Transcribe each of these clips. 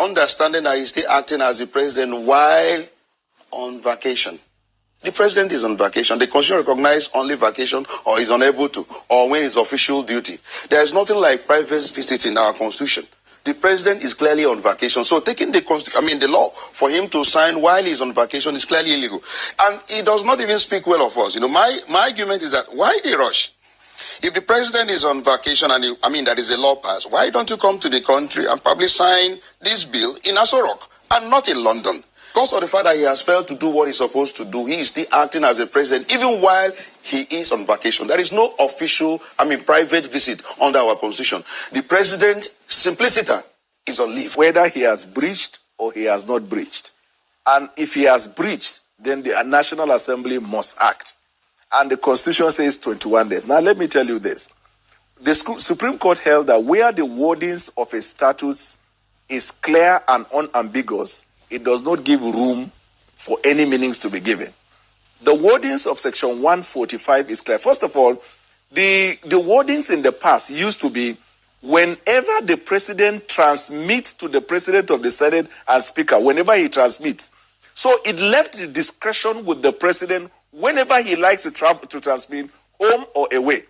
understanding that he's still acting as the president while on vacation. The president is on vacation. The constitution recognizes only vacation or is unable to, or when it's official duty. There is nothing like private visit in our constitution. The president is clearly on vacation. So taking the law for him to sign while he's on vacation is clearly illegal. And he does not even speak well of us. My argument is that why they rush? If the president is on vacation and that is a law passed, why don't you come to the country and probably sign this bill in Aso Rock and not in London? Because of the fact that he has failed to do what he's supposed to do, he is still acting as a president even while he is on vacation. There is no official, private visit under our constitution. The president, simpliciter, is on leave. Whether he has breached or he has not breached. And if he has breached, then the National Assembly must act. And the Constitution says 21 days. Now, let me tell you this. The Supreme Court held that where the wordings of a statute is clear and unambiguous, it does not give room for any meanings to be given. The wordings of Section 145 is clear. First of all, the wordings in the past used to be whenever the president transmits to the president of the Senate and Speaker, whenever he transmits. So it left the discretion with the president whenever he likes to transmit, home or away.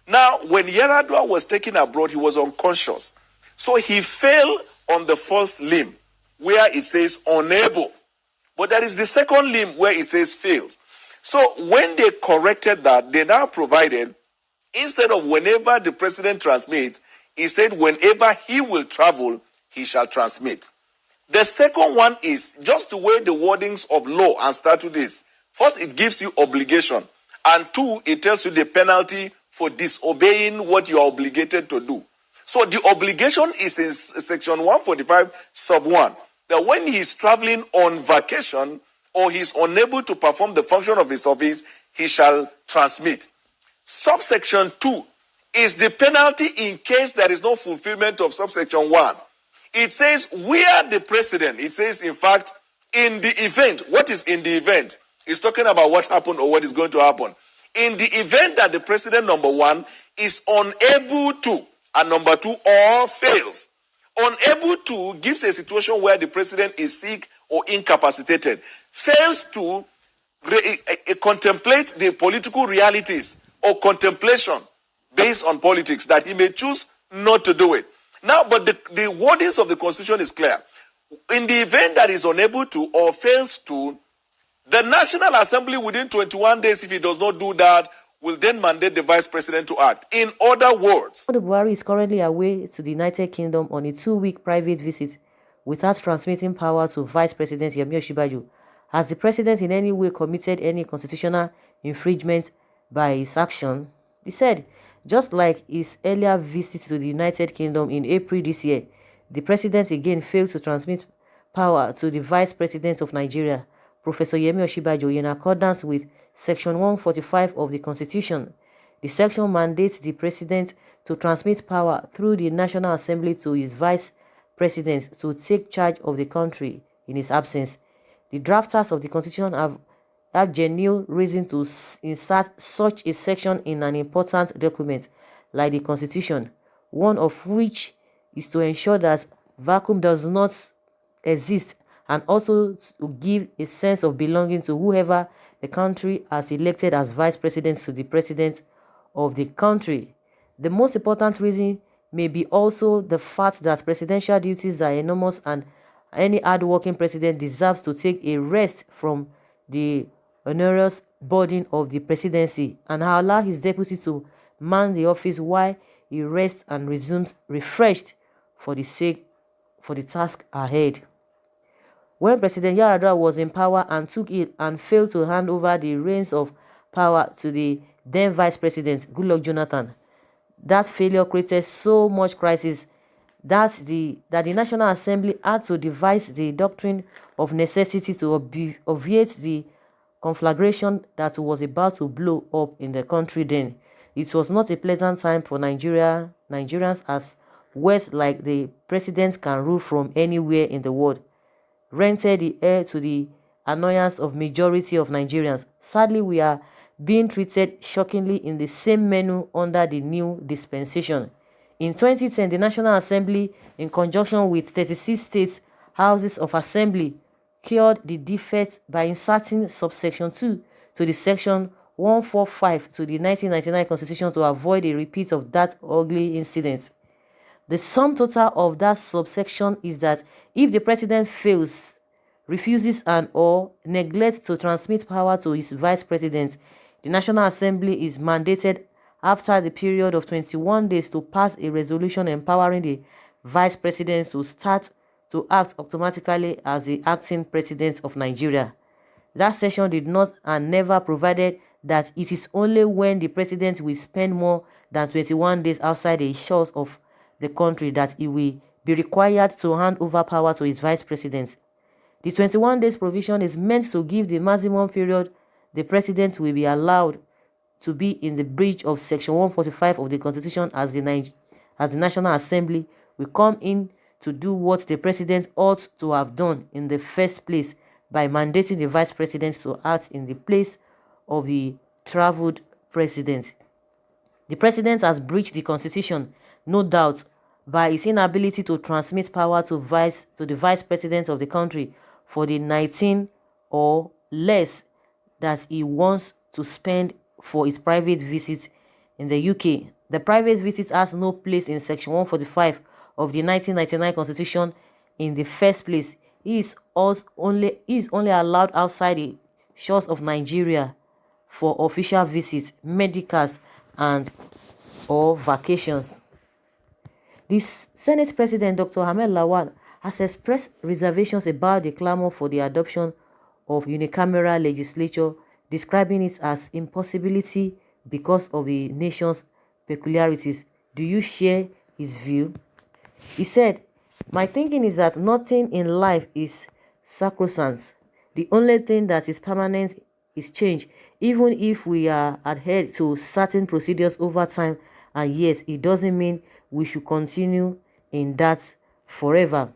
Now, when Yar'Adua was taken abroad, he was unconscious. So he fell on the first limb, where it says unable. But there is the second limb where it says fails. So when they corrected that, they now provided, instead of whenever the president transmits, he said whenever he will travel, he shall transmit. The second one is just the way the wordings of law and statute is. First, it gives you obligation. And two, it tells you the penalty for disobeying what you are obligated to do. So the obligation is in Section 145, sub 1. That when he is traveling on vacation or he is unable to perform the function of his office, he shall transmit. Subsection 2 is the penalty in case there is no fulfillment of subsection 1. It says where the president, it says in fact, in the event. What is in the event? It's talking about what happened or what is going to happen. In the event that the president, number 1, is unable to, and number 2, or fails. Unable to gives a situation where the president is sick or incapacitated. Fails to contemplate the political realities or contemplation based on politics, that he may choose not to do it. Now, but the wordings of the Constitution is clear. In the event that is unable to or fails to, the National Assembly within 21 days, if he does not do that, will then mandate the Vice President to act. In other words, Buhari is currently away to the United Kingdom on a 2-week private visit without transmitting power to Vice President Yemi Osinbajo. Has the President in any way committed any constitutional infringement by his action? He said, just like his earlier visit to the United Kingdom in April this year, the President again failed to transmit power to the Vice President of Nigeria, Professor Yemi Osinbajo, in accordance with Section 145 of the Constitution. The section mandates the President to transmit power through the National Assembly to his Vice President to take charge of the country in his absence. The drafters of the Constitution have genuine reason to insert such a section in an important document like the Constitution, one of which is to ensure that vacuum does not exist, and also to give a sense of belonging to whoever the country has elected as vice president to the president of the country. The most important reason may be also the fact that presidential duties are enormous and any hard-working president deserves to take a rest from the onerous burden of the presidency and allow his deputy to man the office while he rests and resumes refreshed for the task ahead. When President Yar'Adua was in power and took it and failed to hand over the reins of power to the then Vice President, Goodluck Jonathan, that failure created so much crisis that the National Assembly had to devise the doctrine of necessity to obviate the conflagration that was about to blow up in the country then. It was not a pleasant time for Nigerians, as West, like the president, can rule from anywhere in the world, rented the air to the annoyance of majority of Nigerians. Sadly, we are being treated shockingly in the same menu under the new dispensation. In 2010, the National Assembly, in conjunction with 36 states' houses of assembly, cured the defect by inserting subsection 2 to the section 145 to the 1999 Constitution to avoid a repeat of that ugly incident. The sum total of that subsection is that if the president fails, refuses or neglects to transmit power to his vice president, the National Assembly is mandated after the period of 21 days to pass a resolution empowering the vice president to start to act automatically as the acting president of Nigeria. That section did not and never provided that it is only when the president will spend more than 21 days outside the shores of the country that he will be required to hand over power to his vice president. The 21 days provision is meant to give the maximum period the president will be allowed to be in the breach of section 145 of the Constitution as the National Assembly will come in to do what the president ought to have done in the first place by mandating the vice president to act in the place of the traveled president. The president has breached the Constitution, no doubt, by his inability to transmit power to the vice president of the country for the 19 or less that he wants to spend for his private visit in the UK. The private visit has no place in section 145 of the 1999 Constitution in the first place. He is only allowed outside the shores of Nigeria for official visits, medicals, and or vacations. The Senate President Dr. Ahmed Lawal has expressed reservations about the clamor for the adoption of unicameral legislature, describing it as impossibility because of the nation's peculiarities. Do you share his view? He said, "My thinking is that nothing in life is sacrosanct. The only thing that is permanent is change. Even if we are adhered to certain procedures over time and years, it doesn't mean we should continue in that forever.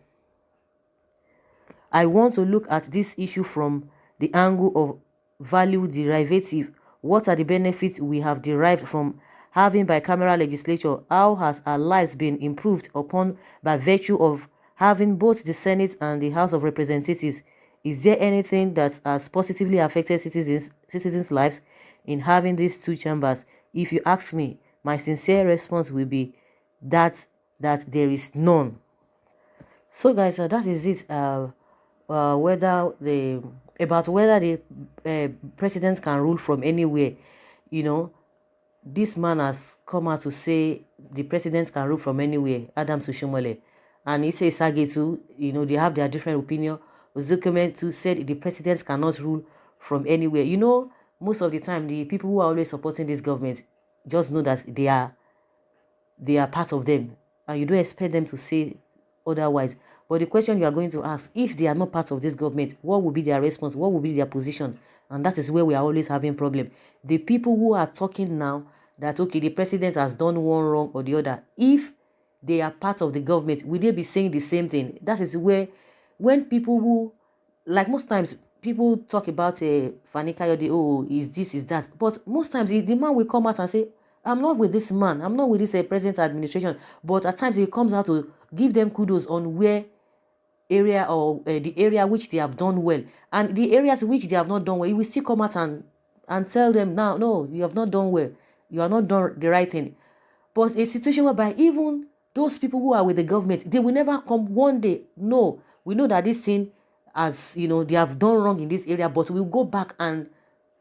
I want to look at this issue from the angle of value derivative. What are the benefits we have derived from having bicameral legislature? How has our lives been improved upon by virtue of having both the Senate and the House of Representatives? Is there anything that has positively affected citizens' lives in having these two chambers? If you ask me, my sincere response will be that there is none." So guys, that is it. Whether the president can rule from anywhere. This man has come out to say the president can rule from anywhere, Adams Oshomole. And he says Sagetu, they have their different opinion. Ozukume too said the president cannot rule from anywhere. Most of the time, the people who are always supporting this government just know that they are part of them. And you don't expect them to say otherwise. But the question you are going to ask, if they are not part of this government, what will be their response? What will be their position? And that is where we are always having problem. The people who are talking now that, okay, the president has done one wrong or the other, if they are part of the government, will they be saying the same thing? That is where, when people who, like most times, people talk about Fani Kayode, oh, is this, is that. But most times, the man will come out and say, I'm not with this man, I'm not with this present administration. But at times, he comes out to give them kudos on where area or the area which they have done well, and the areas which they have not done well, he will still come out and tell them, now, no, you have not done well, you are not done the right thing. But a situation whereby even those people who are with the government, they will never come one day, no, we know that this thing, as they have done wrong in this area, but we'll go back and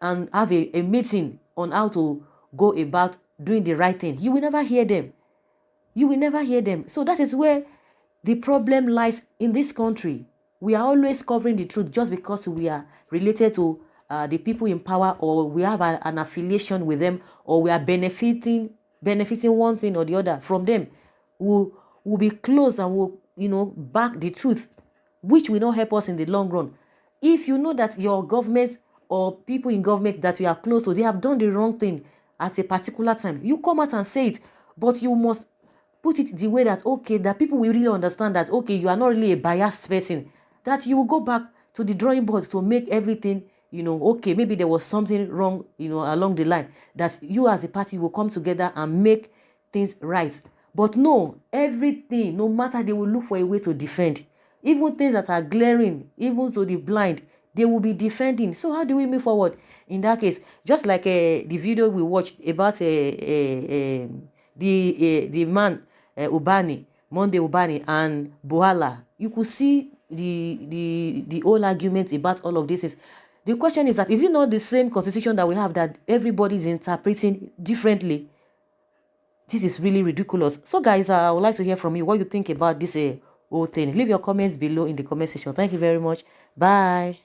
have a meeting on how to go about doing the right thing. You will never hear them. You will never hear them. So that is where the problem lies in this country. We are always covering the truth just because we are related to the people in power, or we have an affiliation with them, or we are benefiting one thing or the other from them. We'll be close and will back the truth, which will not help us in the long run. If you know that your government or people in government that you are close to, they have done the wrong thing at a particular time, you come out and say it, but you must put it the way that, okay, that people will really understand that, okay, you are not really a biased person, that you will go back to the drawing board to make everything, okay, maybe there was something wrong, along the line, that you as a party will come together and make things right. But no, everything, no matter, they will look for a way to defend. Even things that are glaring, even to the blind, they will be defending. So how do we move forward in that case? Just like the video we watched about the man Ubani, Monday Ubani and Bohala, you could see the whole argument about all of this. The question is that, is it not the same constitution that we have that everybody is interpreting differently? This is really ridiculous. So guys, I would like to hear from you what you think about this whole thing. Leave your comments below in the comment section. Thank you very much. Bye.